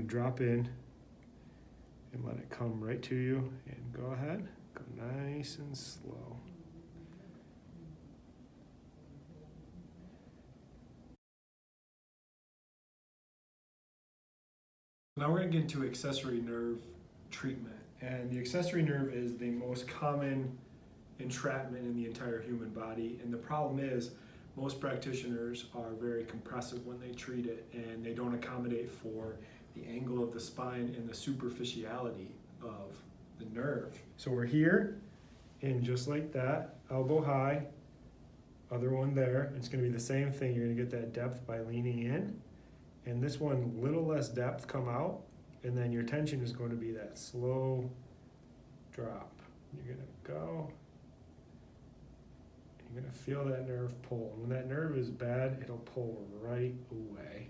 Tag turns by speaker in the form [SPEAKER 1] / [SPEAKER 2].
[SPEAKER 1] Drop in and let it come right to you, and go ahead, go nice and slow. Now we're going to get into accessory nerve treatment, and the accessory nerve is the most common entrapment in the entire human body, and the problem is most practitioners are very compressive when they treat it, and they don't accommodate for the angle of the spine and the superficiality of the nerve. So we're here, and just like that, elbow high, other one there. It's going to be the same thing. You're going to get that depth by leaning in, and this one, little less depth come out, and then your tension is going to be that slow drop. You're going to go, you're going to feel that nerve pull, and when that nerve is bad, it'll pull right away.